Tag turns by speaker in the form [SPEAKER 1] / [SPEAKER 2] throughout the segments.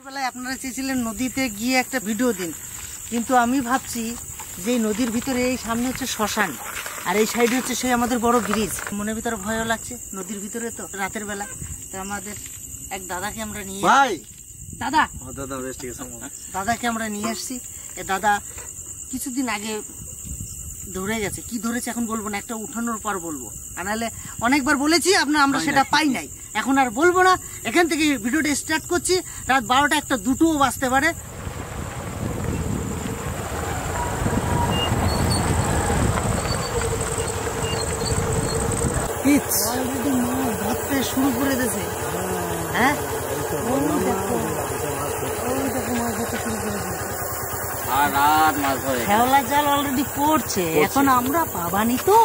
[SPEAKER 1] বেলায় আপনারা চেয়েছিলেন নদীতে গিয়ে একটা ভিডিও দিন, কিন্তু আমি ভাবছি যে নদীর ভিতরে এই সামনে হচ্ছে শ্মশান আর এই সাইডে হচ্ছে সেই আমাদের বড় ব্রিজ। মনের ভিতরে ভয়ও লাগছে, নদীর ভিতরে তো রাতের বেলা। তো আমাদের এক দাদাকে আমরা নিয়ে দাদাকে আমরা নিয়ে আসছি। এ দাদা কিছুদিন আগে ধরে গেছে, কি ধরেছে এখন বলবো না, একটা উঠানোর পর বলবো। আর নাহলে অনেকবার বলেছি আমরা সেটা পাই নাই, এখন আর বলবো না। এখান থেকে ভিডিওটা স্টার্ট করছি। রাত 12টা, 1টা, 2টোও বাজতে পারে। অলরেডি মাছ ধরতে শুরু করে দিয়েছে। হ্যাঁ, খেওলা জাল অলরেডি পড়ছে, এখন আমরা পাবানি তো।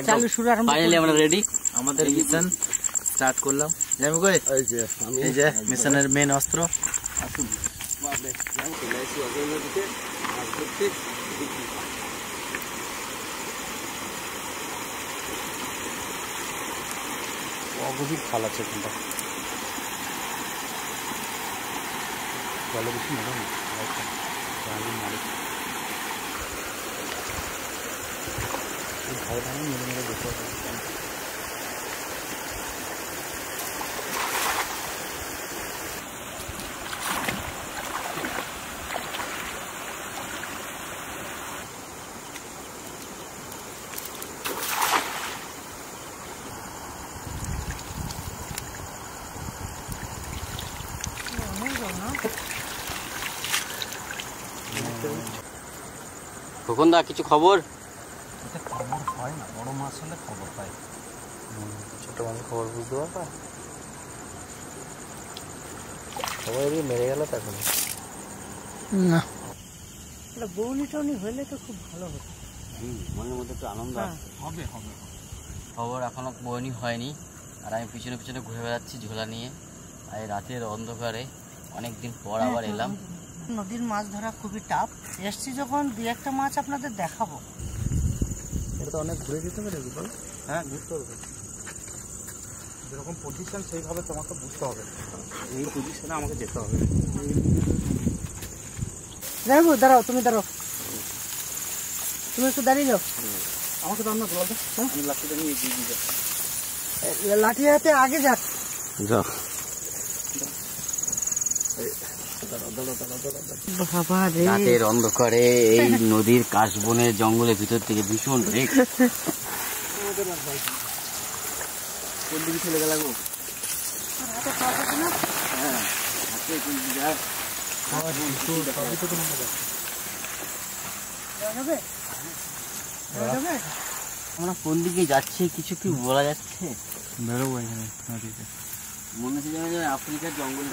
[SPEAKER 1] চালু শুরু আরম্ভ,
[SPEAKER 2] আমরা রেডি, আমাদের মিশন স্টার্ট করলাম। এই যে মিশনের মেন অস্ত্র। অগভীর খাল আছে এখানটা, জলে বেশি মনে হয় ধারে ধারে মেরে মেরে বসে আছে। খোকন দা, কিছু খবর? খবর হয় না, বড় মাছ হলে খবর পাই, ছোট মাছ খবর বুঝতে পারবা। খবর এদিকে মেরে গেল তো এখন না।
[SPEAKER 1] বউনি টউনি হলে তো খুব ভালো হতো,
[SPEAKER 2] মনের মধ্যে একটু আনন্দ হবে। খবর এখনো বউনি হয়নি, আর আমি পিছনে পিছনে ঘুরে বেড়াচ্ছি ঝোলা নিয়ে। আর রাতের অন্ধকারে অনেকদিন পর আবার এলাম।
[SPEAKER 1] নদীর মাছ ধরা খুবই টাফ। এসছি যখন 2-1টা মাছ আপনাদের দেখাবো।
[SPEAKER 2] এটা তো অনেক ঘুরে যেতে হবে। হ্যাঁ, ঘুরতে হবে। যেরকম পজিশন সেইভাবে তোমাকে বুঝতে হবে, এই পজিশনে আমাকে যেতে হবে।
[SPEAKER 1] দেখো, দাঁড়াও, তুমি দাঁড়াও, তুমি একটু দাঁড়িয়ে যাও।
[SPEAKER 2] আমাকে তো আপনার বলতে, আমি লাঠিটা নিয়ে এগিয়ে দিয়ে যাচ্ছি।
[SPEAKER 1] লাঠি হাতে আগে যাক।
[SPEAKER 2] রাতের অন্ধকারে এই নদীর কাশবনের জঙ্গলের ভিতর থেকে ভীষণ রেক। কোন দিকে চলে গেল গো? আমরা কোন দিকে যাচ্ছি কিছু কি বলা যাচ্ছে? বেরোবো এখানে নদীতে, মনে হচ্ছে যেন আফ্রিকার জঙ্গল।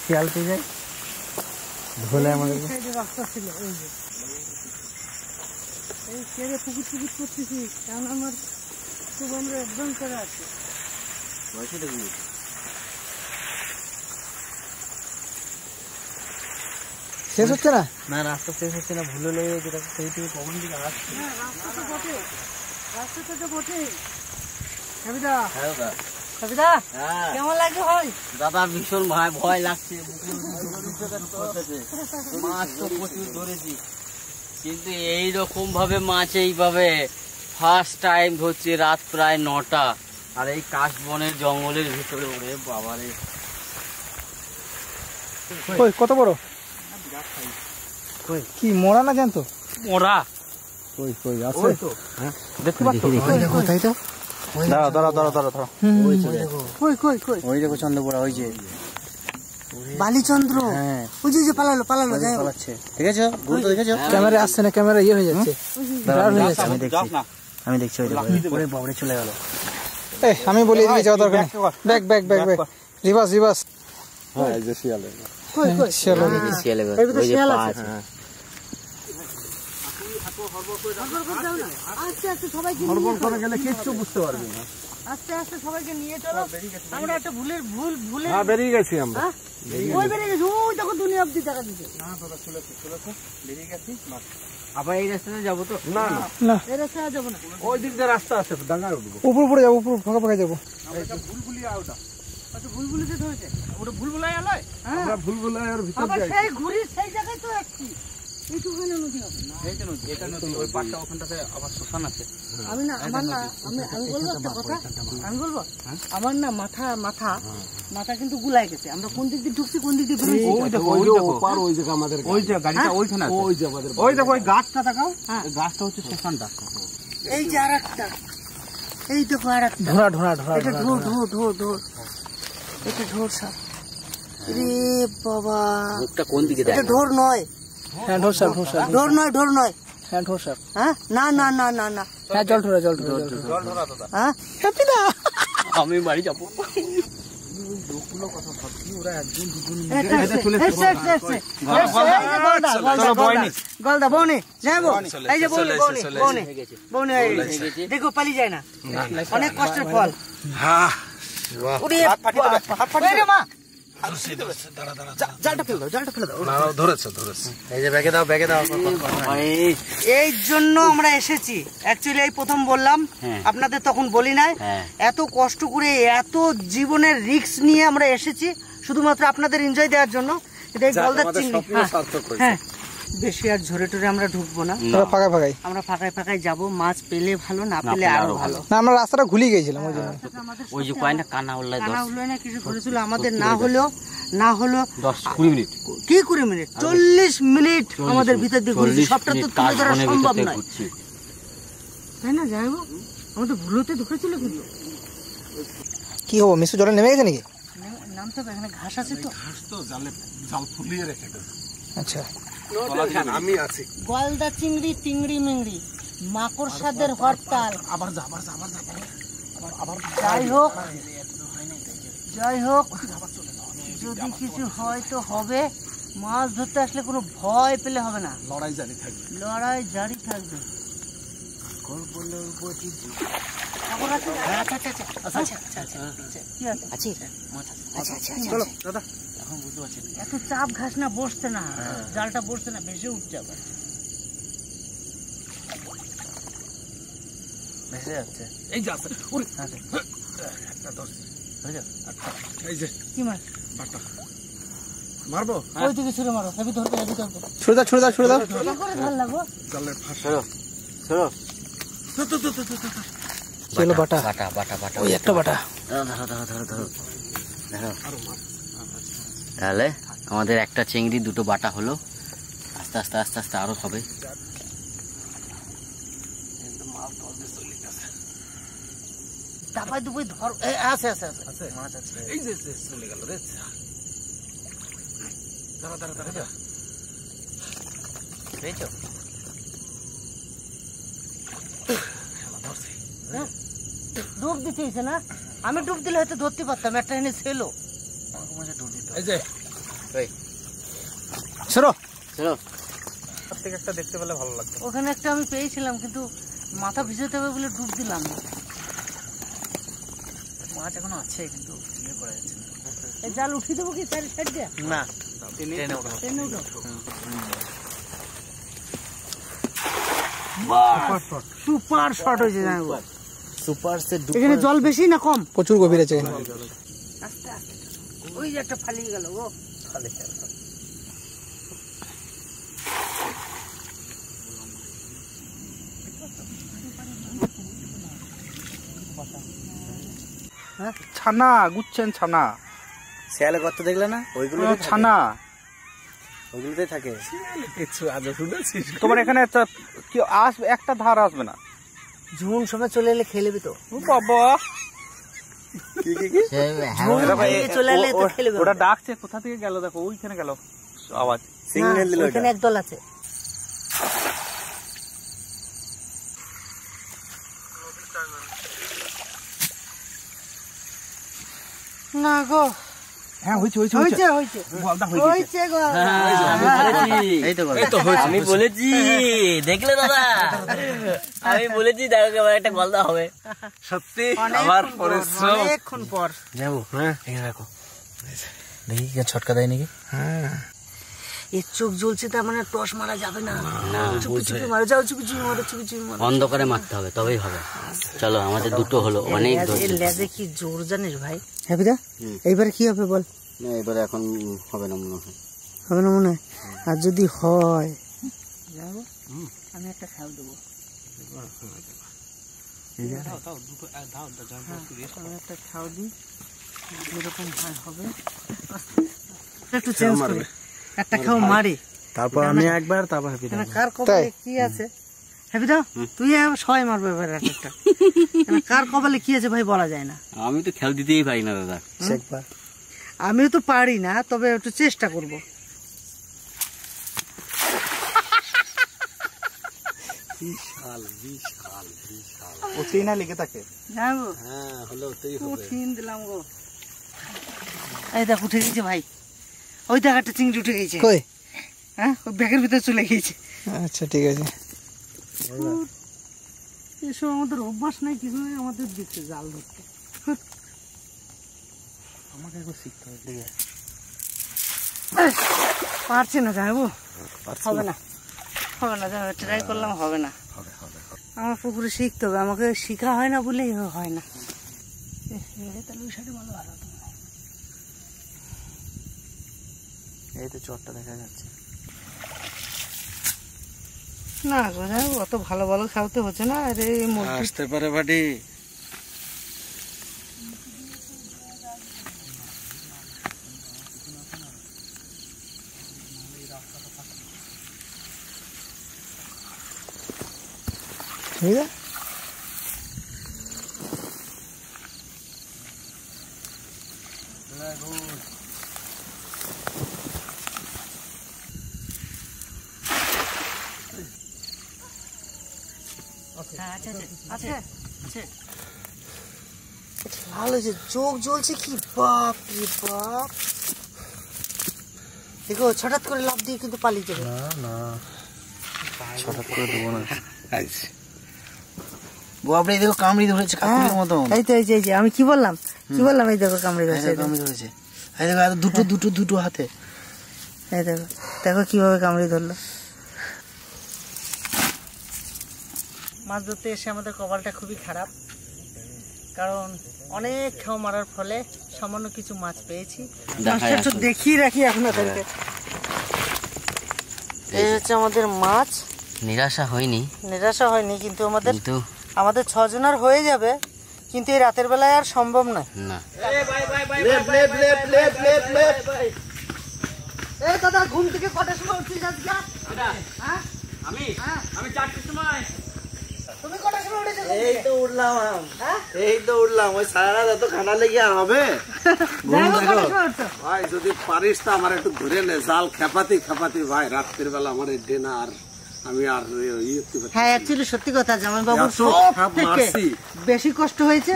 [SPEAKER 2] শিয়াল পেয়ে যায় ধরে আমাদের
[SPEAKER 1] রাস্তা ছিল। এই ছেড়ে পুকুর টুকুর করতেছি, কারণ আমার খুব আমরা অ্যাডভেঞ্চারে আছি।
[SPEAKER 2] শেষ হচ্ছে না? না, রাস্তা শেষ হচ্ছে না, ভুলে লেগে যেটা সেই থেকে কখন দিকে আসছে।
[SPEAKER 1] রাস্তা তো বটে, রাস্তাটা তো বটে। কবিতা, কেমন লাগছে ভাই?
[SPEAKER 2] দাদা ভীষণ ভয় লাগছে, মাছ তো প্রচুর ধরেছি, কিন্তু এইরকম ভাবে মাছ এইভাবে ফার্স্ট টাইম ধরছি। রাত প্রায় 9টা, আর এই কাশবনের জঙ্গলের ভিতরে। ওরে বাবারে,
[SPEAKER 1] কত বড় কি মরা না জানতো?
[SPEAKER 2] মরা
[SPEAKER 1] আছে তো, দেখতে পাচ্ছ? তাই তো।
[SPEAKER 2] দাঁড়াও। ওই দেখো চন্দ্রপুরা, ওই যে
[SPEAKER 1] বালিচন্দ্র। ওই যে পালাচ্ছে।
[SPEAKER 2] ঠিক আছে, গুরুত্ব দেখেছো?
[SPEAKER 1] ক্যামেরা আসছে না, ক্যামেরা ইয়ে হয়ে যাচ্ছে।
[SPEAKER 2] আমি দেখছি ওরে বাবরে চলে গেল।
[SPEAKER 1] আমি বলি এদিকে যাওয়া দরকার। Back reverse.
[SPEAKER 2] হ্যাঁ, এই যে শিয়ালে
[SPEAKER 1] আস্তে আস্তে সবাইকে নিয়ে চলো। আমরা একটা ভুল
[SPEAKER 2] বেরিয়ে গেছি আমরা।
[SPEAKER 1] ওই দেখো দুনিয়া অব্দি দেখা দিচ্ছে।
[SPEAKER 2] বেরিয়ে গেছি। আবার এই রাস্তাতে যাবো তো?
[SPEAKER 3] না
[SPEAKER 1] না এই রাস্তায় যাবো না,
[SPEAKER 3] ওই দিক দিয়ে রাস্তা আছে, ডাঙ্গায় উঠবো।
[SPEAKER 4] উপরে যাবো, উপর ফাঁকা ফাঁকা যাবো।
[SPEAKER 3] ভুলভুলিয়া ওটা,
[SPEAKER 1] আচ্ছা ভুলভুলিতে ধরেছে।
[SPEAKER 3] ওটা ভুলভুলাইয়া নয়, আমরা ভুলভুলাইয়ার ভিতর
[SPEAKER 1] আবার
[SPEAKER 3] যাই।
[SPEAKER 1] সেই ঘুরির সেই জায়গায় তো আসছি, এইটুখানি নদী হবে।
[SPEAKER 2] এই তো নদী, এটা নদী, ওই পাশটা ওখানটাতে আবার শ্মশান আছে।
[SPEAKER 1] আমি না আমার না আমি বলবো একটা কথা, আমি বলবো আমার না মাথা কিন্তু গুলাই গেছে। আমরা কোন দিক দিয়ে ঢুকছি কোন দিক দিয়ে বেরোচ্ছি,
[SPEAKER 3] ওই দেখো, ওই দেখো, পার ওই জায়গা আমাদের,
[SPEAKER 2] ওই যে গাড়িটা ওইখানে আছে,
[SPEAKER 3] ওই যে আমাদের,
[SPEAKER 2] ওই দেখো ওই গাছটা দেখাও,
[SPEAKER 1] হ্যাঁ।
[SPEAKER 2] এই গাছটা হচ্ছে শ্মশানটা।
[SPEAKER 1] এই যে আরেকটা, এই দেখো আরেকটা,
[SPEAKER 4] ঢোড়া ঢোড়া ঢোড়া
[SPEAKER 1] এটা ঢোর ঢোর ঢোর ঢোর, এটা ঢোর সাপ। রে বাবা,
[SPEAKER 2] মুখটা কোন দিকে
[SPEAKER 1] এটা ঢোর নয়,
[SPEAKER 4] হ্যাঁ ঢোর সাপ, ঢোর সাপ,
[SPEAKER 1] ঢোর নয়, ঢোর নয়।
[SPEAKER 4] হ্যাঁ ঢোর সাপ।
[SPEAKER 1] হ্যাঁ না না না না না,
[SPEAKER 4] হ্যাঁ জল ঢোড়া, জল ঢোড়া,
[SPEAKER 1] হ্যাঁ
[SPEAKER 2] আমি বাড়ি যাবো।
[SPEAKER 1] গলদা বৌনি যাবো, এই যে বৌনি বৌনি বৌনি বৌনি হয়ে গেছে। দেখো পালিয়ে যায় না, অনেক কষ্টের ফল। ওরে বাবা, মা জালটা ফেলে দাও, জালটা ফেলে দাও।
[SPEAKER 3] ধরেছে।
[SPEAKER 2] এই যে ব্যাগে দাও, ব্যাগে দাও।
[SPEAKER 1] এই জন্য আমরা এসেছি, অ্যাকচুয়ালি এই প্রথম বললাম, আপনাদের তখন বলি নাই। এত কষ্ট করে এত জীবনের রিস্ক নিয়ে আমরা এসেছি শুধুমাত্র আপনাদের এনজয় দেওয়ার জন্য। এটা এই গলদার চিংড়ি, হ্যাঁ বেশি আর ঝরে টরে আমরা ঢুকবো না,
[SPEAKER 4] ফাঁকা ফাঁকাই,
[SPEAKER 1] আমরা ফাঁকায় ফাঁকায় যাবো। মাছ পেলে ভালো, না পেলে আরো ভালো।
[SPEAKER 4] না আমরা রাস্তাটা ঘুরিয়ে গেছিলাম ওই জন্য।
[SPEAKER 2] ওই যে কয় না কানা উল্লাই
[SPEAKER 1] কানা উল্লাই না কিছু ধরেছিল আমাদের, না হলো
[SPEAKER 2] 10-20 মিনিট,
[SPEAKER 1] কি 20 মিনিট, 40 মিনিট আমাদের ভিতর দিয়ে ঘুরছি। সবটা তো তুলে ধরা সম্ভব নয়, তাই না? যাই হোক, আমাদের ভুলোতে ঢুকেছিল কিন্তু।
[SPEAKER 4] কি হবো, মিশু জলে নেমে গেছে নাকি?
[SPEAKER 1] নামতে হবে, এখানে ঘাস আছে তো।
[SPEAKER 3] ঘাস তো জাল ফুলিয়ে রেখে দেবে।
[SPEAKER 4] আচ্ছা
[SPEAKER 3] আমি আছি।
[SPEAKER 1] গলদা চিংড়ি, তিংড়ি মিংড়ি, মাকড়সাদের হরতাল। যাই হোক যদি কিছু হয় তো হবে। মাছ ধরতে আসলে কোনো ভয় পেলে হবে না,
[SPEAKER 3] লড়াই জারি থাকবে।
[SPEAKER 1] এত চাপ ঘাস না, বসছে না, জালটা বসছে না, ভেসে উঠছে আবার।
[SPEAKER 2] ভেসে যাচ্ছে।
[SPEAKER 3] এই যে আছে, এই যে
[SPEAKER 1] কি মাছ?
[SPEAKER 3] মারবো,
[SPEAKER 1] ওই দিকে ছুড়ে মারো, হেবি ধরতে, হেবি ধরতে।
[SPEAKER 4] ছুড়ে দাও, ছুড়ে দাও, ছুড়ে দাও।
[SPEAKER 1] কি করে ধার লাগবো?
[SPEAKER 3] জালের ফাঁস।
[SPEAKER 2] চলো
[SPEAKER 4] চলো বাটা,
[SPEAKER 2] বাটা
[SPEAKER 4] ওই একটা বাটা।
[SPEAKER 2] ধরো। তাহলে আমাদের একটা চিংড়ি, দুটো বাটা হলো। আস্তে আস্তে আস্তে আস্তে আরো হবে।
[SPEAKER 1] চাপাই দুপাই ধর, আছে মাছ আছে।
[SPEAKER 3] এই যে চলে গেল রে। দাঁড়া।
[SPEAKER 2] পেয়েছো?
[SPEAKER 1] ডুব দিতে হয়েছে না? আমি ডুব দিলে হয়তো ধরতে পারতাম, একটা এনে ছিল।
[SPEAKER 3] এই যে
[SPEAKER 4] সরো
[SPEAKER 3] থেকে একটা দেখতে পেলে ভালো লাগতো।
[SPEAKER 1] ওখানে একটা আমি পেয়েছিলাম, কিন্তু মাথা ভিজাতে হবে বলে ডুব দিলাম না।
[SPEAKER 2] মাছ এখনো আছে কিন্তু ইয়ে করা যাচ্ছে না।
[SPEAKER 1] এই জাল উঠিয়ে দেবো কি সাইড দিয়ে?
[SPEAKER 2] না,
[SPEAKER 1] টেনে উঠো। সুপার শট হয়েছে জানো।
[SPEAKER 2] সুপার সে
[SPEAKER 1] এখানে জল বেশি না কম?
[SPEAKER 4] প্রচুর গভীর আছে এখানে।
[SPEAKER 1] আস্তে আস্তে, ওই যে একটা ফালিয়ে গেল গো।
[SPEAKER 4] ছানা গুচ্ছেন, ছানা
[SPEAKER 2] শেয়ালে কত দেখলে না? ওইগুলো
[SPEAKER 4] ছানা,
[SPEAKER 2] ওইগুলোতে থাকে।
[SPEAKER 4] তোমার এখানে কি আসবে, একটা ধার আসবে না।
[SPEAKER 1] ঝুন সময় চলে এলে খেয়ে নেবে তো।
[SPEAKER 4] ও বাবা,
[SPEAKER 1] চলে এলে তো খেয়ে নেবে।
[SPEAKER 4] ওটা ডাকছে, কোথা থেকে গেল দেখো, ওইখানে গেল আওয়াজ।
[SPEAKER 2] সিগন্যাল দিল।
[SPEAKER 1] ওখানে একদল আছে। না গো,
[SPEAKER 4] হ্যাঁ হয়েছে
[SPEAKER 2] আমি বলেছি, দেখলে দাদা, আমি বলেছি দেখো একটা গলদা হবে।
[SPEAKER 3] সত্যি আমার পরিশ্রম
[SPEAKER 1] অনেকক্ষণ পর
[SPEAKER 2] যাবো। হ্যাঁ, এখানে রাখো, দেখি ছটকা দেয় নাকি।
[SPEAKER 4] হ্যাঁ
[SPEAKER 1] এর চোখ জ্বলছে, তার মানে টস মারা যাবে না। চুপি চুপি মারো, যাও চুপি চুপি মারো, চুপি চুপি মারো।
[SPEAKER 2] অন্ধকারে মারতে হবে, তবেই হবে। চলো, আমাদের দুটো হলো, অনেক
[SPEAKER 1] এর লেজে কি জোর জানিস ভাই? হ্যাঁ বিদা, এইবারে কি হবে বল?
[SPEAKER 2] না, এবারে এখন হবে না মনে হয়।
[SPEAKER 1] হবে না মনে হয়? আর যদি হয় যাবো, আমি একটা খাও দেবো। আমি একটা খাও দিই, যেরকম হবে একটু চেঞ্জ করি, একটা খাও মারি,
[SPEAKER 3] তারপর আমি একবার, তারপর
[SPEAKER 1] কার কপালে কি আছে। হ্যাঁ বিদা, তুই সবাই মারবে এবার একটা। কার কপালে কি আছে ভাই বলা যায় না।
[SPEAKER 2] আমি তো খেল দিতেই পারি না দাদা।
[SPEAKER 1] আমিও তো পারি না, তবে একটু চেষ্টা করবো।
[SPEAKER 3] ওতেই না লেগে থাকে।
[SPEAKER 1] যাবো,
[SPEAKER 3] হ্যাঁ, হলো ওতেই হবে।
[SPEAKER 1] কঠিন দিলাম গো। এই দেখ উঠে গেছে ভাই, ওই দেখ একটা চিংড়ি উঠে গেছে।
[SPEAKER 4] কই?
[SPEAKER 1] হ্যাঁ, ওই ব্যাগের ভিতরে চলে গেছে।
[SPEAKER 4] আচ্ছা ঠিক আছে।
[SPEAKER 1] এসব আমাদের অভ্যাস নাই, কিছু নাই, আমাদের দিচ্ছে জাল ধরতে।
[SPEAKER 3] আমাকে একটু শিখতে হবে।
[SPEAKER 1] পারছি না, যাবো হবে না, হবে না, যাবো ট্রাই করলাম, হবে না। আমার পুকুরে শিখতে হবে, আমাকে শিখা হয় না বলেই হয় না। তাহলে ওই সাইডে ভালো ভালো।
[SPEAKER 3] এই তো চটটা দেখা যাচ্ছে।
[SPEAKER 1] না গো, অত ভালো ভালো খাওয়াতে হচ্ছে না। আরে
[SPEAKER 3] আসতে পারে বাড়ি।
[SPEAKER 1] ঠিক আছে, ভালো হয়েছে, চোখ জ্বলছে কি, বাপ রে বাপ। দেখো হঠাৎ করে লাফ দিয়ে কিন্তু পালিয়ে যাবে।
[SPEAKER 3] না, হঠাৎ করে দেবো না।
[SPEAKER 1] বাপরে, দেখো কামড়ি ধরেছে কাকুর মতো। এই তো, এই যে আমি কি বললাম, এই দেখো কামড়ি ধরেছে।
[SPEAKER 3] এই দেখো দুটো হাতে।
[SPEAKER 1] এই দেখো, দেখো কিভাবে কামড়ি ধরলো। মাছ ধরতে এসে আমাদের কপালটা খুবই খারাপ, কারণ অনেক খাও মারার ফলে সামান্য কিছু মাছ পেয়েছি। মাছটা একটু দেখিয়ে রাখি আপনাদেরকে। এই হচ্ছে আমাদের মাছ।
[SPEAKER 2] নিরাশা হয়নি,
[SPEAKER 1] কিন্তু আমাদের 6 জনের হয়ে যাবে, কিন্তু এই রাতের বেলায় আর সম্ভব নয়।
[SPEAKER 2] না,
[SPEAKER 1] এই দাদা, ঘুম থেকে কটার সময় উঠছিস আজকে?
[SPEAKER 2] আমি 4টার সময়।
[SPEAKER 1] তুমি কটার সময় উঠেছো?
[SPEAKER 3] এই তো উঠলাম। ওই সারা রাত এত খানা লেগে আর হবে? ভাই যদি পারিস তো আমার একটু ধরে নে, জাল খেপাতি ভাই, রাত্রির বেলা আমার ডেনা আর আমি আর
[SPEAKER 1] হ্যাঁ, অ্যাকচুয়ালি সত্যি কথা, জামাই বাবু থেকে বেশি কষ্ট হয়েছে,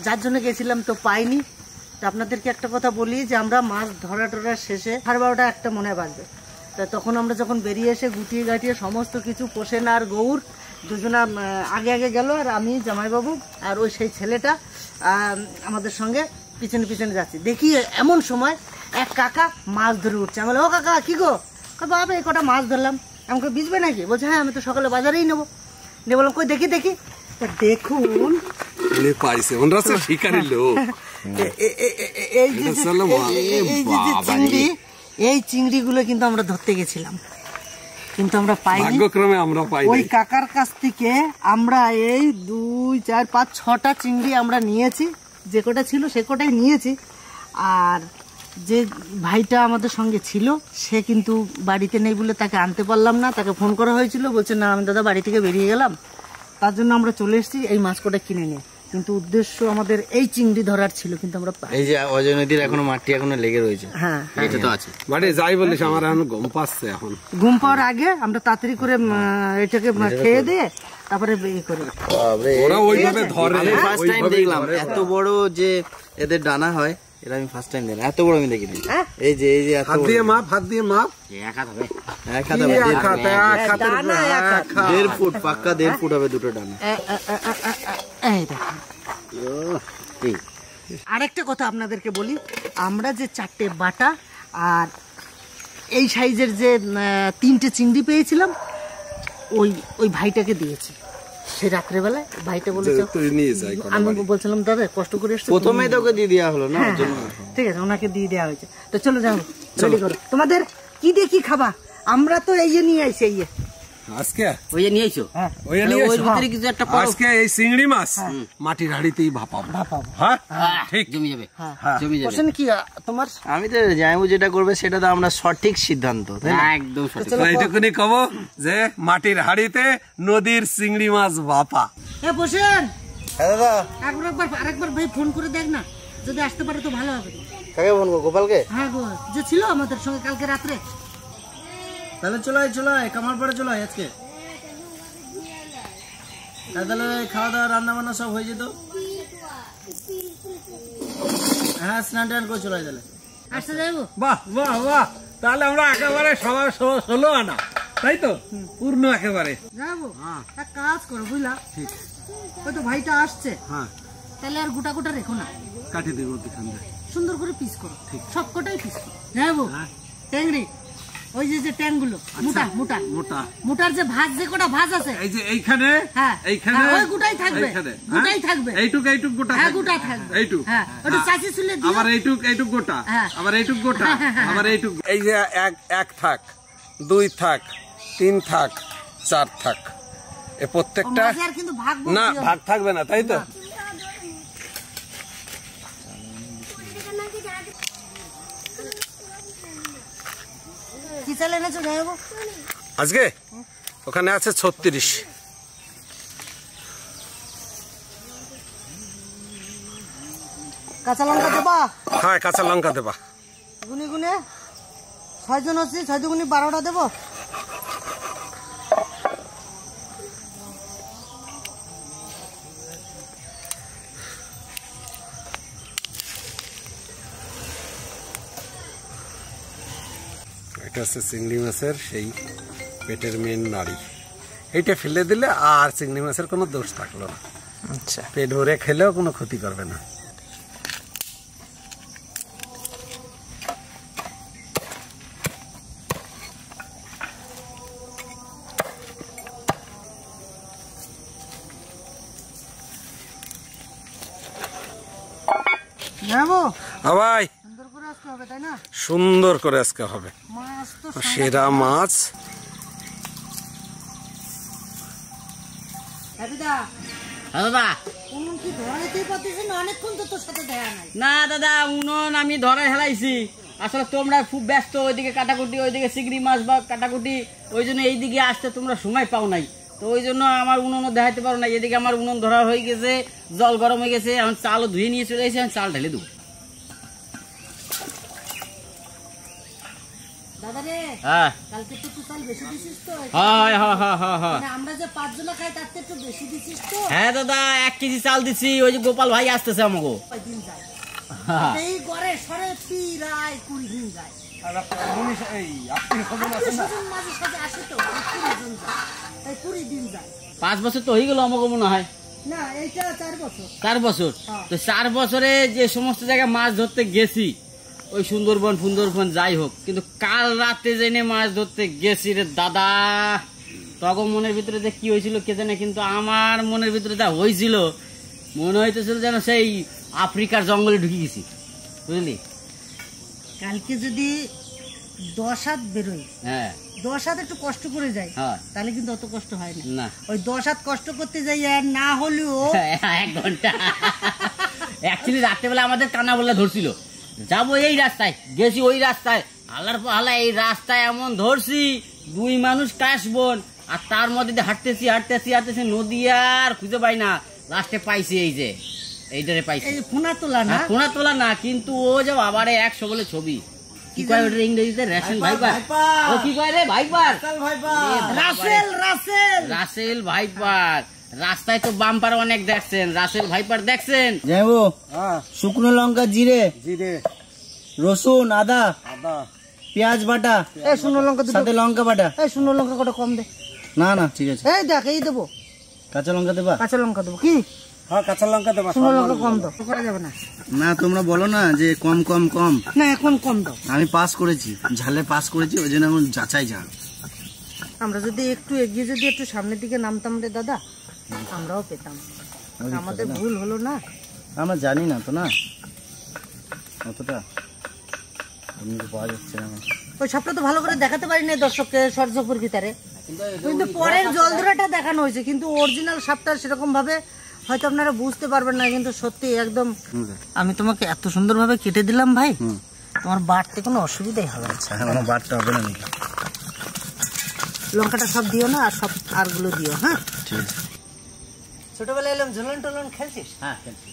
[SPEAKER 1] যার জন্য গেছিলাম তো পাইনি। তো আপনাদেরকে একটা কথা বলি যে আমরা মাছ ধরা শেষে 12:30 একটা মনে বাজবে। তা তখন আমরা যখন বেরিয়ে এসে গুটিয়ে গাটিয়ে সমস্ত কিছু পোষেন আর গৌর দুজনা আগে গেল, আর আমি জামাইবাবু আর ওই সেই ছেলেটা আমাদের সঙ্গে পিছনে যাচ্ছি। দেখি এমন সময় এক কাকা মাছ ধরে উঠছে। আমি বললাম, ও কাকা কি গো? বাবা এই কটা মাছ ধরলাম। আমাকে বিজবে নাকি? বলছে হ্যাঁ, আমি তো সকালে বাজারেই নেবো। নিয়ে বললাম কই দেখি। দেখুন এই চিংড়িগুলো কিন্তু আমরা ধরতে গেছিলাম, কিন্তু আমরা পাইনি। ওই কাকার কাছ থেকে আমরা এই 2, 4, 5, 6টা চিংড়ি আমরা নিয়েছি, যে কটা ছিল সে কটাই নিয়েছি। আর যে ভাইটা আমাদের সঙ্গে ছিল সে কিন্তু বাড়িতে নেই বলে তাকে আনতে পারলাম না। তাকে ফোন করা হয়েছিল, বলছে না আমি দাদা বাড়ি থেকে বেরিয়ে গেলাম। তার জন্য আমরা চলে এসেছি এই মাছ কটা কিনে নিয়ে। কিন্তু উদ্দেশ্য আমাদের এই চিংড়ি ধরার ছিল, কিন্তু আমরা
[SPEAKER 2] এই যে অজয় নদীর এখনো মাটি এখনো লেগে রয়েছে।
[SPEAKER 1] হ্যাঁ,
[SPEAKER 2] এটা তো আছে।
[SPEAKER 3] বাড়ি যাই বলিস, আমার এখন ঘুম পাচ্ছে। এখন
[SPEAKER 1] ঘুম পাওয়ার আগে আমরা তাড়াতাড়ি করে এটাকে খেয়ে দিয়ে তারপরে ইয়ে করি।
[SPEAKER 3] ওরা ওইভাবে ধরে।
[SPEAKER 5] আমি ফার্স্ট টাইম দেখলাম এত বড় যে এদের ডানা হয়, এটা আমি ফার্স্ট টাইম দেখলাম। এত বড় আমি দেখিনি। এই যে এত
[SPEAKER 3] হাত দিয়ে মাপ
[SPEAKER 2] এক হাত হবে,
[SPEAKER 5] 1.5 ফুট, পাক্কা 1.5 ফুট হবে দুটো ডানা।
[SPEAKER 1] এই দেখুন। আরেকটা কথা আপনাদেরকে বলি, আমরা যে 4টে বাটা আর এই সাইজের যে 3টে চিংড়ি পেয়েছিলাম ওই ওই ভাইটাকে দিয়েছি সে রাত্রেবেলায়। ভাইটা বলেছে
[SPEAKER 3] তুই নিয়ে যাই
[SPEAKER 1] আমি বলছিলাম দাদা কষ্ট করে এসছো
[SPEAKER 5] প্রথমেই তোকে দিয়ে দেওয়া হলো না
[SPEAKER 1] হ্যাঁ, ঠিক আছে ওনাকে দিয়ে দেওয়া হয়েছে। তো চলো যাও রেডি করো তোমাদের কি দিয়ে কি খাবা। আমরা তো এই যে নিয়ে আইছি এই যে
[SPEAKER 3] আজকে
[SPEAKER 2] ওই যে নিয়ে আইছো
[SPEAKER 3] ওই নিয়ে
[SPEAKER 2] ওই ভিতরে কিছু একটা করো।
[SPEAKER 3] আজকে এই চিংড়ি মাছ মাটির হাড়িতেই ভাপাবো। হ্যাঁ ঠিক
[SPEAKER 2] জমি যাবে
[SPEAKER 1] হ্যাঁ
[SPEAKER 2] জমি যাবে
[SPEAKER 1] কোশ্চেন কি তোমার
[SPEAKER 5] আমি তো জামাইবু যেটা করবে সেটা তো আমরা সঠিক সিদ্ধান্ত, তাই না?
[SPEAKER 2] একদম সঠিক।
[SPEAKER 3] তো এইটুকুনি কব যে মাটির হাড়িতে নদীর চিংড়ি মাছ ভাপা।
[SPEAKER 1] এ বসেন
[SPEAKER 5] হ্যাঁ দাদা,
[SPEAKER 1] আরেকবার ভাই ফোন করে দেখ না, যদি আসতে পারে তো ভালো হবে।
[SPEAKER 5] কাকে বলবো? গোপালকে?
[SPEAKER 1] হ্যাঁ গো যে ছিল আমাদের সঙ্গে কালকে রাত্রে।
[SPEAKER 5] তাহলে চলো কামার পরে চলো আজকে। তাহলে খাওয়া দাওয়া রান্না বান্না সব হয়ে যেত। হ্যাঁ স্নান টান করে চলে তাহলে।
[SPEAKER 1] আসতে যাইবো।
[SPEAKER 3] বাহ বাহ বাহ, তাহলে আমরা একেবারে সবার 16 আনা, তাই তো? পূর্ণ একেবারে
[SPEAKER 1] যাবো। এক কাজ করো বুঝলা, ওই তো ভাইটা আসছে,
[SPEAKER 3] হ্যাঁ
[SPEAKER 1] তাহলে আর গোটা গোটা রেখো না,
[SPEAKER 3] কাটি দেবো দুখান দিয়ে।
[SPEAKER 1] সুন্দর করে পিস করো, সব কটাই পিস করো। যাবো ট্যাংরি, ওই যে ট্যাংগুলো মোটা মোটা
[SPEAKER 3] মোটা
[SPEAKER 1] মোটার যে ভাজ, যে কটা ভাজ আছে
[SPEAKER 3] এই যে এইখানে,
[SPEAKER 1] হ্যাঁ
[SPEAKER 3] এইখানে
[SPEAKER 1] ওই গোটাই থাকবে,
[SPEAKER 3] এইখানে,
[SPEAKER 1] গোটাই থাকবে,
[SPEAKER 3] এইটুক গোটা
[SPEAKER 1] হ্যাঁ
[SPEAKER 3] থাকবে।
[SPEAKER 1] গোটা থাকবে,
[SPEAKER 3] এইটুক
[SPEAKER 1] হ্যাঁ ওটা চাচি চুলে দিও।
[SPEAKER 3] আবার এইটুক গোটা,
[SPEAKER 1] হ্যাঁ।
[SPEAKER 3] আবার এইটুক গোটা, আবার এইটুক। এই যে এক থাক, 2 থাক, 3 থাক, 4 থাক, এ প্রত্যেকটা
[SPEAKER 1] মাঝে আর কিন্তু ভাগ
[SPEAKER 3] না ভাগ থাকবে না, তাই তো?
[SPEAKER 1] কি চাল এনেছো যাবো
[SPEAKER 3] আজকে ওখানে আছে 36।
[SPEAKER 1] কাঁচা লঙ্কা দেবা?
[SPEAKER 3] হ্যাঁ কাঁচা লঙ্কা দেবা।
[SPEAKER 1] গুনে গুনে 6 জন আছি, 6 দুগুনি 12টা দেবো।
[SPEAKER 3] এটা হচ্ছে চিংড়ি মাছের সেই পেটের মেন নাড়ি, এইটা ফেলে দিলে আর চিংড়ি মাছের কোনো দোষ থাকলো না।
[SPEAKER 4] আচ্ছা,
[SPEAKER 3] পেট ভরে খেলেও কোনো ক্ষতি করবে না।
[SPEAKER 1] যাবো
[SPEAKER 3] ভাই
[SPEAKER 1] সুন্দর করে আসতে হবে, তাই না?
[SPEAKER 3] সুন্দর করে আজকে হবে
[SPEAKER 1] মাছ তো
[SPEAKER 3] সেরা মাছ।
[SPEAKER 1] দাদা
[SPEAKER 2] হ্যাঁ দাদা।
[SPEAKER 1] কোন কি ধরাইতেই পারতেছি না, অনেকক্ষণ তো তোর সাথে দেখা নাই।
[SPEAKER 2] না দাদা, উনুন আমি ধরে হেলাইছি। আসলে তোমরা খুব ব্যস্ত, ওইদিকে কাটাকুটি, ওইদিকে চিংড়ি মাছ বা কাটাকুটি, ওই জন্য এইদিকে আসতে তোমরা সময় পাও নাই। তো ওই জন্য আমার উনুনও দেখাইতে পারো না। এদিকে আমার উনুন ধরা হয়ে গেছে, জল গরম হয়ে গেছে, এখন চালও ধুয়ে নিয়ে চলে এসেছি, এখন চাল ঢেলে দেবো।
[SPEAKER 1] দাদা রে
[SPEAKER 2] হ্যাঁ
[SPEAKER 1] কালকে তো তুই চাল বেশি দিছিস তো,
[SPEAKER 2] হ্যাঁ হ্যাঁ হ্যাঁ হ্যাঁ হ্যাঁ
[SPEAKER 1] মানে আমরা যে 5 জন খাই তার থেকে একটু বেশি দিছিস তো।
[SPEAKER 2] হ্যাঁ দাদা, 1 কেজি চাল দিচ্ছি। ওই যে গোপাল ভাই আসতেছে আমাকে।
[SPEAKER 1] কয়দিন যায় এই ঘরে সরে প্রায় 20 দিন যায়। আত্মীয়-স্বজন মাঝে সাথে আসে তো 20 জন যায়, তাই 20 দিন যায়।
[SPEAKER 2] 5 বছর তো হয়ে গেল আমাকে মনে হয়।
[SPEAKER 1] না এইটা 4 বছর।
[SPEAKER 2] 4 বছর। তো 4 বছরে যে সমস্ত জায়গায় মাছ ধরতে গেছি, ওই সুন্দরবন যাই হোক, কিন্তু কাল রাতে জেনে মাছ ধরতে গেছি রে দাদা, তখন মনের ভিতরে যে কি হয়েছিল কে জানে, কিন্তু আমার মনের ভিতরে যা হয়েছিল, মনে হইতেছিল যেন সেই আফ্রিকার জঙ্গলে ঢুকে গেছি, বুঝলি?
[SPEAKER 1] কালকে যদি 10 হাত বেরোয়,
[SPEAKER 2] হ্যাঁ
[SPEAKER 1] 10 হাত একটু কষ্ট করে যায়,
[SPEAKER 2] হ্যাঁ
[SPEAKER 1] তাহলে কিন্তু অত কষ্ট হয় না।
[SPEAKER 2] না
[SPEAKER 1] ওই 10 হাত কষ্ট করতে যাই আর না হলেও
[SPEAKER 2] 1 ঘন্টা। অ্যাকচুয়ালি রাত্রেবেলা আমাদের কানা বলে ধরছিল, যাবো এই রাস্তায়, গেছি ওই রাস্তায়, আল্লাহর পালা এই রাস্তায় এমন ধরছি, 2 মানুষ কাশবন, আর তার মধ্যে দিয়ে হাঁটতেছি নদী আর খুঁজে পাই না। লাস্টে পাইছি এই যে এইটারে পাইছি।
[SPEAKER 1] এই ফোনা তোলা না,
[SPEAKER 2] ফোনা তোলা না, কিন্তু ও যে বাবারে 100 বলে ছবি, কি কয় ওটা ইংরেজিতে? Ration viper. ও কি কয় রে? Viper, Russell viper. রাস্তায় তো বাম্পার অনেক দেখছেন, রাসেল ভাইপার দেখছেন?
[SPEAKER 5] যাইবো শুকনো লঙ্কা, জিরে, রসুন, আদা, পেঁয়াজ বাটা,
[SPEAKER 1] এই শুকনো লঙ্কা দিবো,
[SPEAKER 5] সাথে লঙ্কা বাটা।
[SPEAKER 1] এই শুকনো লঙ্কা কটা কম দে।
[SPEAKER 5] না ঠিক আছে।
[SPEAKER 1] এই দেখ এই দেবো,
[SPEAKER 5] কাঁচা লঙ্কা দেবা?
[SPEAKER 1] কাঁচা লঙ্কা দেবো। কি
[SPEAKER 3] হ্যাঁ কাঁচা লঙ্কা দেবা,
[SPEAKER 1] শুকনো লঙ্কা কম দাও, করা যাবে না।
[SPEAKER 5] না তোমরা বলো না যে কম কম কম,
[SPEAKER 1] না এখন কম দাও।
[SPEAKER 5] আমি পাস করেছি, ঝালে পাস করেছি, ওই জন্য এখন যাচাই ঝাল।
[SPEAKER 1] আমরা যদি একটু এগিয়ে যদি একটু সামনের দিকে নামতাম রে দাদা, আমরাও পেতাম। আমাদের ভুল হলো না।
[SPEAKER 5] আমরা জানি না তো না অতটা, এমনি তো পাওয়া যাচ্ছে না।
[SPEAKER 1] ওই সবটা তো ভালো করে দেখাতে পারি না দর্শককে সরজপুর ভিতরে, কিন্তু পরের জল ধরাটা দেখানো হয়েছে, কিন্তু অরিজিনাল সাপটা সেরকম ভাবে হয়তো আপনারা বুঝতে পারবেন না। কিন্তু সত্যি একদম আমি তোমাকে এত সুন্দর ভাবে কেটে দিলাম ভাই, তোমার বাড়তে কোনো অসুবিধাই হবে না।
[SPEAKER 5] এখনো বাড়তে হবে না নাকি?
[SPEAKER 1] লঙ্কাটা সব দিও না, আর সব আরগুলো দিও। হ্যাঁ
[SPEAKER 5] ঠিক আছে।
[SPEAKER 1] ছোটবেলায় এলাম ঝোলন টোলন খেলছিস?
[SPEAKER 2] হ্যাঁ খেলছি।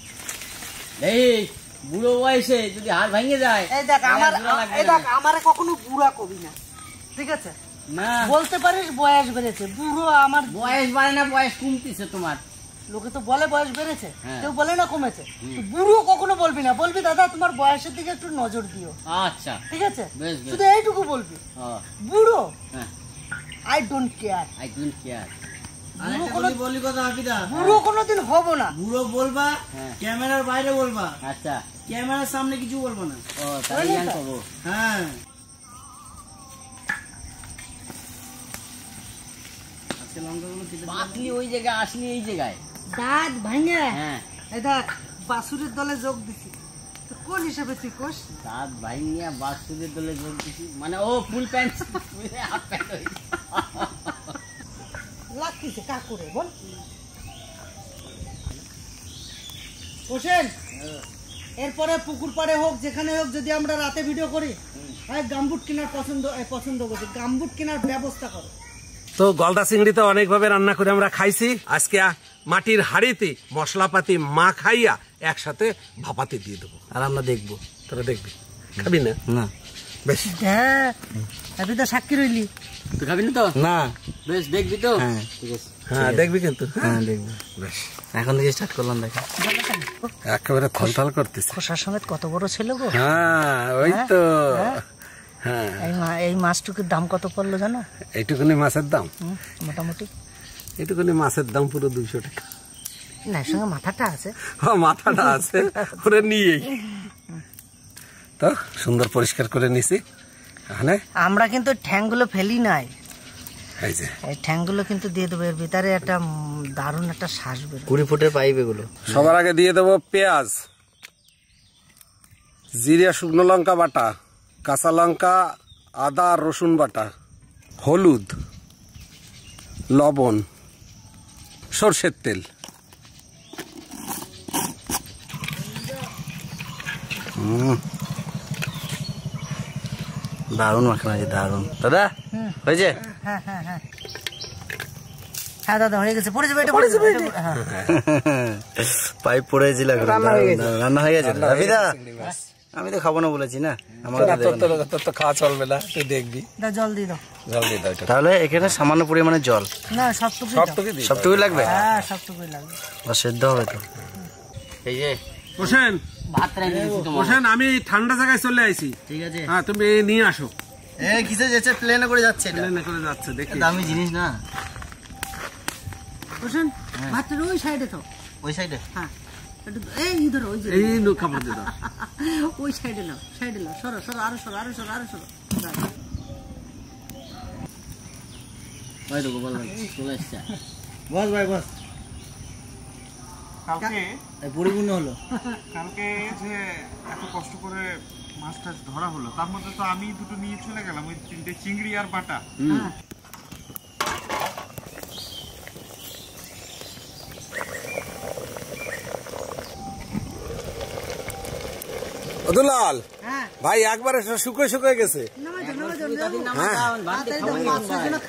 [SPEAKER 2] এই বুড়ো বয়সে যদি হাড় ভেঙে যায়,
[SPEAKER 1] এই দেখ আমার,
[SPEAKER 2] বুড়া লাগবে
[SPEAKER 1] এই
[SPEAKER 2] না।
[SPEAKER 1] দেখ আমারে কখনো বুড়া কবি না, ঠিক আছে?
[SPEAKER 2] না
[SPEAKER 1] বলতে পারিস বয়স বেড়েছে, বুড়ো আমার
[SPEAKER 2] বয়স বাড়ে না, বয়স কমতিছে তোমার।
[SPEAKER 1] লোকে তো বলে বয়স বেড়েছে,
[SPEAKER 2] হ্যাঁ।
[SPEAKER 1] কেউ বলে না কমেছে। তো বুড়ো কখনো বলবি না, বলবি দাদা তোমার বয়সের দিকে একটু নজর দিও,
[SPEAKER 2] আচ্ছা
[SPEAKER 1] ঠিক আছে?
[SPEAKER 2] বেশ বেশ।
[SPEAKER 1] শুধু এইটুকু বলবি।
[SPEAKER 2] হ্যাঁ
[SPEAKER 1] বুড়ো
[SPEAKER 2] হ্যাঁ,
[SPEAKER 1] I don't care,
[SPEAKER 2] I don't care.
[SPEAKER 5] বলি কথা হাফিদা,
[SPEAKER 1] বুড়ো কোনোদিন হব না।
[SPEAKER 5] বুড়ো বলবা,
[SPEAKER 2] হ্যাঁ।
[SPEAKER 5] ক্যামেরার বাইরে বলবা,
[SPEAKER 2] আচ্ছা
[SPEAKER 5] ক্যামেরার সামনে কিছু বলবো না।
[SPEAKER 2] ও তাই জ্ঞান পাবো।
[SPEAKER 5] হ্যাঁ
[SPEAKER 2] পাতলি ওই জায়গায় আসলি এই জায়গায়।
[SPEAKER 1] দাঁত ভাঙে
[SPEAKER 2] হ্যাঁ
[SPEAKER 1] এই দেখ বাসুরের দলে যোগ দিছি, তো কোন হিসাবে তুই কোষ?
[SPEAKER 2] দাঁত ভাঙিয়া বাসুদের দলে যোগ দিছি, মানে ও ফুল প্যান্ট হাফ প্যান্ট
[SPEAKER 1] লাগতেছে কাকুরে বল। হোসেন এরপরে পুকুর পাড়ে হোক যেখানে হোক, যদি আমরা রাতে ভিডিও করি, গামবুট কেনার পছন্দ করছি, গামবুট কেনার ব্যবস্থা করো।
[SPEAKER 3] তো গলদা চিংড়ি তো অনেকভাবে রান্না করে আমরা খাইছি। আজকে মাটির হাঁড়িতে মশলাপাতি মা খাইয়া একসাথে ভাপাতে দিয়ে দেবো,
[SPEAKER 5] আর আমরা দেখবো।
[SPEAKER 3] তোরা দেখবি, খাবি না?
[SPEAKER 5] না
[SPEAKER 3] বেশ,
[SPEAKER 1] হ্যাঁ তুই তো সাক্ষী রইলি।
[SPEAKER 2] তুই খাবি না তো?
[SPEAKER 5] না,
[SPEAKER 2] বেশ দেখবি তো?
[SPEAKER 5] হ্যাঁ
[SPEAKER 2] ঠিক আছে।
[SPEAKER 3] হ্যাঁ দেখবি কিন্তু।
[SPEAKER 5] হ্যাঁ দেখবো।
[SPEAKER 3] বেশ,
[SPEAKER 5] এখন থেকে স্টার্ট করলাম দেখা।
[SPEAKER 3] একেবারে থলথল করতেছে।
[SPEAKER 1] খোসার সমেত কত বড় ছিল গো।
[SPEAKER 3] হ্যাঁ ওই তো। হ্যাঁ
[SPEAKER 1] এই মাছটুকুর দাম কত পড়লো জানো?
[SPEAKER 3] এইটুকুনি মাছের দাম,
[SPEAKER 1] মোটামুটি
[SPEAKER 3] এইটুকুনি মাছের দাম পুরো 200 টাকা।
[SPEAKER 1] না সঙ্গে মাথাটা আছে,
[SPEAKER 3] মাথাটা আছে ওরে নিয়েই তো সুন্দর পরিষ্কার করে নিছি। এখানে
[SPEAKER 1] আমরা কিন্তু ঠ্যাংগুলো ফেলি নাই,
[SPEAKER 3] এই যে
[SPEAKER 1] এই ঠ্যাংগুলো কিন্তু দিয়ে দেবো। এর ভিতরে একটা দারুণ একটা শ্বাস বের
[SPEAKER 5] 20 ফুটের পাইপ এগুলো।
[SPEAKER 3] সবার আগে দিয়ে দেবো পেঁয়াজ, জিরা, শুকনো লঙ্কা বাটা, কাঁচা লঙ্কা, আদা আর রসুন বাটা, হলুদ, লবণ, সরষের তেল।
[SPEAKER 5] দারুণ মাখানো আছে, দারুণ। দাদা হয়েছে?
[SPEAKER 1] হ্যাঁ হ্যাঁ হ্যাঁ হ্যাঁ দাদা হয়ে গেছে, পড়ে যাবে এটা, পড়ে যাবে এটা। হ্যাঁ
[SPEAKER 5] পাইপ পড়েছিল, রান্না হয়ে গেছে। হাফিদা আমি তো খাবো না বলেছি না, আমার
[SPEAKER 3] তোর তো খাওয়া চলবে না, তুই দেখবি।
[SPEAKER 1] দাও জল দিয়ে দাও।
[SPEAKER 3] জল দিয়ে দাও এটা।
[SPEAKER 5] তাহলে এখানে সামান্য পরিমাণে জল,
[SPEAKER 1] না সবটুকু
[SPEAKER 3] সবটুকু দিই।
[SPEAKER 5] সবটুকুই লাগবে?
[SPEAKER 1] হ্যাঁ সবটুকুই লাগবে।
[SPEAKER 5] আর সেদ্ধ হবে তো।
[SPEAKER 2] এই যে
[SPEAKER 3] হোসেন,
[SPEAKER 2] ভাত রেখে দিয়েছি তোমার।
[SPEAKER 3] হোসেন আমি ঠান্ডা জায়গায় চলে আইছি।
[SPEAKER 5] ঠিক আছে।
[SPEAKER 3] হ্যাঁ তুমি নিয়ে আসো।
[SPEAKER 5] কিসে যাচ্ছে? প্লেনে করে যাচ্ছে, এটা
[SPEAKER 3] প্লেনে করে যাচ্ছে, দেখি।
[SPEAKER 5] দামি জিনিস না।
[SPEAKER 1] হোসেন ভাতটা ওই সাইডে তো,
[SPEAKER 5] ওই সাইডে।
[SPEAKER 1] হ্যাঁ একটু এই ধরো, ওই যে
[SPEAKER 3] এই খাবার দিয়ে দাও।
[SPEAKER 1] ওই সাইডে নাও, সাইডে নাও, সরো সরো, আরো সরো, আরো সরো, আরো সরো।
[SPEAKER 2] ওই দেখো বল চলে এসছে।
[SPEAKER 5] বস ভাই বস।
[SPEAKER 6] কালকে
[SPEAKER 5] পরিপূর্ণ হলো।
[SPEAKER 6] কালকে যে এত কষ্ট করে মাছটা ধরা হলো, তার মধ্যে তো আমি দুটো নিয়ে চলে গেলাম, ওই 3টে চিংড়ি আর বাটা।
[SPEAKER 3] দুলাল
[SPEAKER 1] হ্যাঁ
[SPEAKER 3] ভাই একবারে শুকিয়ে শুকিয়ে গেছে।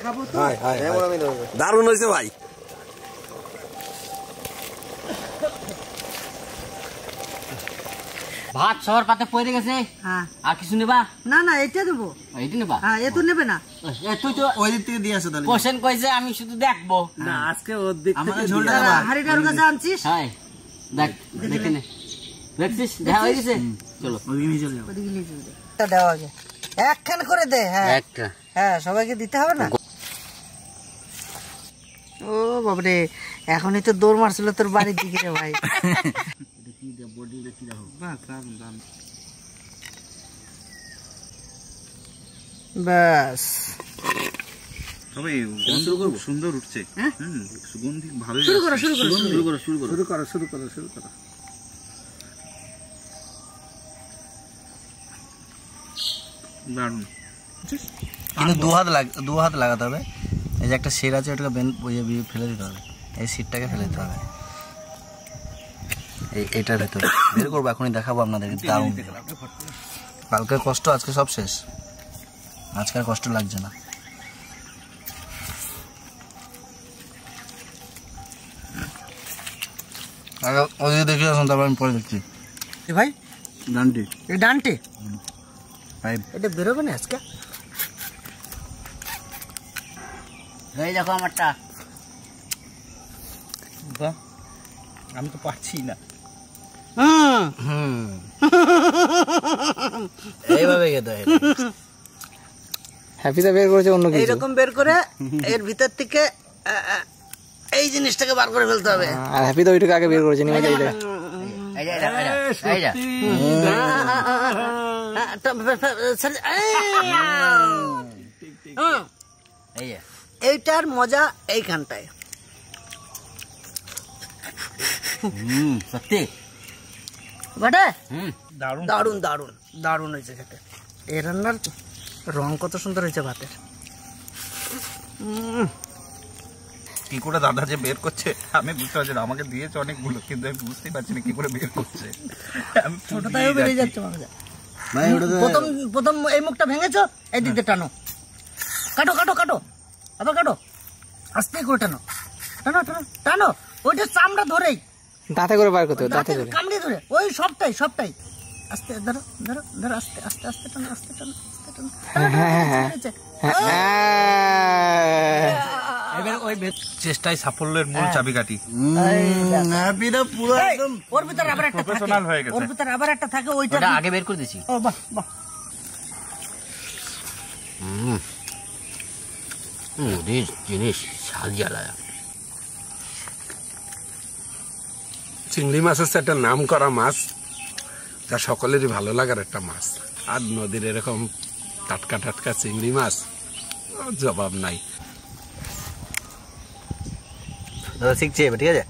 [SPEAKER 1] খাবো তো।
[SPEAKER 3] হায় হায় দারুণ হয়েছে ভাই।
[SPEAKER 2] ভাত সবার পাতে পড়ে গেছে,
[SPEAKER 1] হ্যাঁ
[SPEAKER 2] আর কিছু নেবা?
[SPEAKER 1] না না এটা দেবো।
[SPEAKER 2] এইটা নেবা?
[SPEAKER 1] হ্যাঁ এ তো নেবে না।
[SPEAKER 2] তুই তো
[SPEAKER 5] ওই দিক থেকে দিয়ে আসো তাহলে।
[SPEAKER 2] কোশ্চেন কইছে, আমি শুধু দেখবো।
[SPEAKER 3] না আজকে ওর দিক
[SPEAKER 5] আমাকে
[SPEAKER 3] থেকে
[SPEAKER 5] ঝোলটা
[SPEAKER 3] দিয়ে
[SPEAKER 5] দেবা।
[SPEAKER 1] হাড়িটার কাছে আনছিস,
[SPEAKER 2] হ্যাঁ দেখ, দেখে নে। দেখছিস দেখা হয়ে গেছে? চলো
[SPEAKER 5] ওইদিকে নিয়ে চলে যাও।
[SPEAKER 1] ওদিকে নিয়ে যাবে। এটা দেওয়া যায়, একখান করে দে। হ্যাঁ
[SPEAKER 2] একটা
[SPEAKER 1] হ্যাঁ সবাইকে দিতে হবে না। ও বাবরে, এখনই তো দৌড় মারছিল তোর বাড়ির দিকে রে ভাই। ব্যাস
[SPEAKER 6] তবে খুব সুন্দর উঠছে, সুগন্ধি ভালো।
[SPEAKER 1] শুরু করো শুরু করো
[SPEAKER 3] শুরু করো।
[SPEAKER 6] দারুণ।
[SPEAKER 5] কিন্তু দু হাত লাগাতে হবে। এই যে একটা শির আছে ওটাকে ফেলে দিতে হবে, এই শিরটাকে ফেলে দিতে হবে এইটার ভেতরে। বের করবো এখনই, দেখাবো আপনাদেরকে। দারুণ, কালকে কষ্ট আজকে সব শেষ, আজকে আর কষ্ট লাগছে না। ওদিকে দেখে আসুন, তারপর আমি পরে দেখছি।
[SPEAKER 1] ভাই
[SPEAKER 5] ডান্ডি,
[SPEAKER 1] এই ডান্টে
[SPEAKER 5] ভাই
[SPEAKER 1] এটা বেরোবে না আজকে।
[SPEAKER 2] এই দেখো আমারটা।
[SPEAKER 4] বাহ, আমি তো পারছি না।
[SPEAKER 5] এইভাবে খেতে হয়।
[SPEAKER 4] হ্যাপিটা বের করেছে অন্য কিছু,
[SPEAKER 1] এইরকম বের করে এর ভিতর থেকে এই জিনিসটাকে বার করে ফেলতে হবে।
[SPEAKER 4] আর হ্যাপি তো ওইটাকে আগে বের করেছে। নিয়ে যাই
[SPEAKER 2] এই যে, এই যে। এই যে।
[SPEAKER 1] এইটার মজা এইখানটায়।
[SPEAKER 2] সত্যি
[SPEAKER 1] বটে,
[SPEAKER 4] দারুণ
[SPEAKER 1] দারুণ দারুণ দারুণ হয়েছে খেতে। এই রান্নার রং কত সুন্দর হয়েছে ভাতের।
[SPEAKER 6] কি করে দাদা যে বের করছে আমি বুঝতে পারছি না। আমাকে দিয়েছে অনেকগুলো, কিন্তু আমি বুঝতেই পারছি না কি করে বের করছে। আমি
[SPEAKER 1] ছোটটাও বেরিয়ে যাচ্ছে মাঝে।
[SPEAKER 5] ভাই ওটাতে
[SPEAKER 1] প্রথম প্রথম এই মুখটা ভেঙেছো, এই দিক দিয়ে টানো, কাটো কাটো কাটো, আবার কাটো, আস্তে করে টানো টানো টানো টানো, ওইটা চামড়া ধরেই
[SPEAKER 4] দাঁতে করে বার করতে হবে, দাঁতে
[SPEAKER 1] দাঁতে
[SPEAKER 4] করে।
[SPEAKER 1] কামড়িয়ে ধরে, ওই সবটাই সবটাই আস্তে ধরো ধরো ধরো, আস্তে আস্তে আস্তে টানো, আস্তে টানো, আস্তে টানো। হয়েছে।
[SPEAKER 4] এবার ওই
[SPEAKER 6] চেষ্টায় সাফল্যের মূল চাবিকাঠি।
[SPEAKER 5] হ্যাপিটা পুরো
[SPEAKER 1] এই,
[SPEAKER 5] একদম
[SPEAKER 1] ওর ভিতরে আবার একটা থাকে,
[SPEAKER 6] প্রফেশনাল হয়ে গেছে।
[SPEAKER 1] ওর ভিতরে আবার একটা থাকে, ওইটা
[SPEAKER 2] ওটা আগে বের করে দিছি।
[SPEAKER 1] ও বাহ বাহ।
[SPEAKER 2] নদীর জিনিস স্বাদ জ্বালায়।
[SPEAKER 3] চিংড়ি মাছ হচ্ছে একটা নাম করা মাছ, যা সকলেরই ভালো লাগার একটা মাছ। আর নদীর এরকম টাটকা টাটকা চিংড়ি মাছ, জবাব নাই।
[SPEAKER 5] দাদা শিখছে এবার, ঠিক আছে?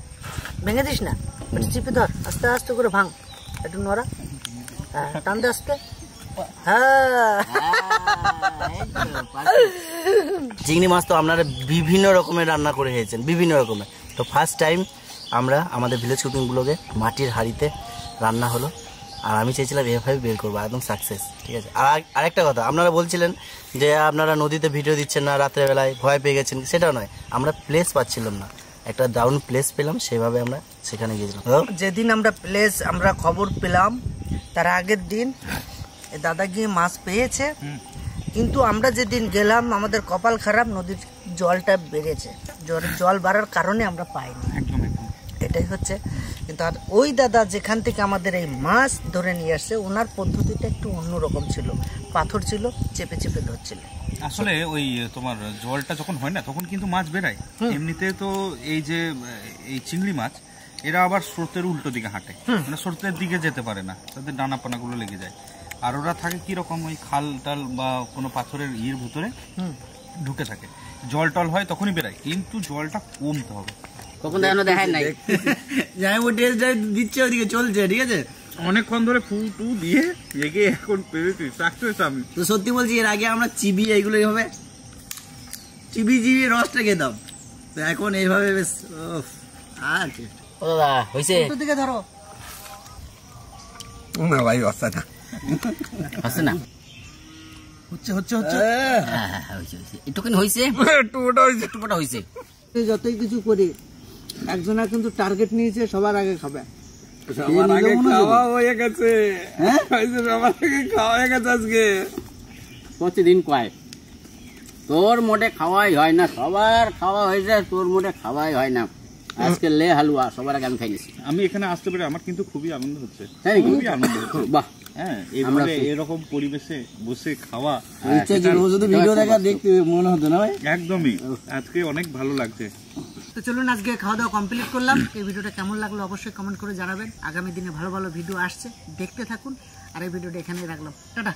[SPEAKER 1] ভেঙে দিস না, একটু চিপে ধর, আস্তে আস্তে করে ভাঙ, একটু নড়া, হ্যাঁ টান দে আস্তে, হ্যাঁ।
[SPEAKER 5] চিংড়ি মাছ তো আপনারা বিভিন্ন রকমের রান্না করে খেয়েছেন, বিভিন্ন রকমের। তো ফার্স্ট টাইম আমরা আমাদের ভিলেজ কুকিং ব্লগে মাটির হাঁড়িতে রান্না হলো, আর আমি চেয়েছিলাম এভাবে বের করবো, একদম সাকসেস, ঠিক আছে? আর আরেকটা কথা, আপনারা বলছিলেন যে আপনারা নদীতে ভিডিও দিচ্ছেন না, রাত্রেবেলায় ভয় পেয়ে গেছেন, সেটাও নয়, আমরা প্লেস পাচ্ছিলাম না, একটা দারুণ প্লেস পেলাম, সেভাবে আমরা সেখানে গিয়েছিলাম।
[SPEAKER 1] যেদিন আমরা প্লেস আমরা খবর পেলাম, তার আগের দিন এ দাদা গিয়ে মাছ পেয়েছে, কিন্তু আমরা যেদিন গেলাম আমাদের কপাল খারাপ, নদীর জলটা বেড়েছে, জল বাড়ার কারণে আমরা পাইনি, এটাই হচ্ছে। কিন্তু আর ওই দাদা যেখান থেকে আমাদের এই মাছ ধরে নিয়ে আসছে, ওনার পদ্ধতিটা একটু অন্যরকম ছিল, পাথর ছিল, চেপে চেপে ধরছিল।
[SPEAKER 6] আসলে ওই তোমার জলটা যখন হয় না তখন কিন্তু মাছ বেরায়। এমনিতে তো এই যে এই চিংড়ি মাছ, এরা আবার স্রোতের উল্টো দিকে হাঁটে, মানে স্রোতের দিকে যেতে পারে না, তাদের ডানা পানাগুলো লেগে যায়। আর ওরা থাকে কিরকম, ওই খাল টাল বা কোনো পাথরের ইয়ের ভিতরে ঢুকে থাকে। জল টল হয় তখনই বেরায়, কিন্তু জলটা কমতে হবে।
[SPEAKER 2] কখন দেখানো দেখায় নাই।
[SPEAKER 5] যাই ও টেস্ট দিচ্ছে, ওদিকে চলছে, ঠিক আছে?
[SPEAKER 6] অনেকক্ষণ ধরে ফু টু দিয়ে এগে এখন পেরেছি, সাকসেস আমি।
[SPEAKER 5] তো সত্যি বলছি, এর আগে আমরা চিবি এইগুলো এইভাবে চিবি রসটা খেতাম, তো এখন এইভাবে বেশ আছে।
[SPEAKER 2] ও দাদা হয়েছে?
[SPEAKER 1] দিকে ধরো,
[SPEAKER 3] না ভাই, অস্তা না,
[SPEAKER 2] হচ্ছে না?
[SPEAKER 5] হচ্ছে হচ্ছে হচ্ছে
[SPEAKER 2] হ্যাঁ হ্যাঁ হয়েছে হয়েছে, একটুখানি হয়েছে, একটুটা হয়েছে।
[SPEAKER 1] যতই কিছু করি, একজনের কিন্তু টার্গেট নিয়েছে সবার আগে খাবে।
[SPEAKER 3] সবার আগে খাওয়া হয়ে গেছে, সবার আগে খাওয়া হয়ে গেছে আজকে।
[SPEAKER 2] প্রতিদিন কয় তোর মোটে খাওয়াই হয় না, সবার খাওয়া হয়েছে, তোর মোটে খাওয়াই হয় না। আজকে লে হালুয়া সবার আগে আমি খাই নিছি।
[SPEAKER 6] আমি এখানে আসতে পেরে আমার কিন্তু খুবই আনন্দ হচ্ছে,
[SPEAKER 2] তাই নাকি?
[SPEAKER 6] খুবই আনন্দ হচ্ছে।
[SPEAKER 2] বাহ,
[SPEAKER 6] হ্যাঁ, এইভাবে এরকম পরিবেশে বসে খাওয়া
[SPEAKER 5] ইচ্ছা ছিল, ও যদি ভিডিও দেখা দেখতে মনে হতো না ভাই।
[SPEAKER 6] একদমই, আজকে অনেক ভালো লাগছে।
[SPEAKER 1] তো চলুন আজকে খাওয়া দাওয়া কমপ্লিট করলাম। এই ভিডিওটা কেমন লাগলো অবশ্যই কমেন্ট করে জানাবেন। আগামী দিনে ভালো ভালো ভিডিও আসছে, দেখতে থাকুন। আর এই ভিডিওটা এখানেই রাখলাম। টাটা।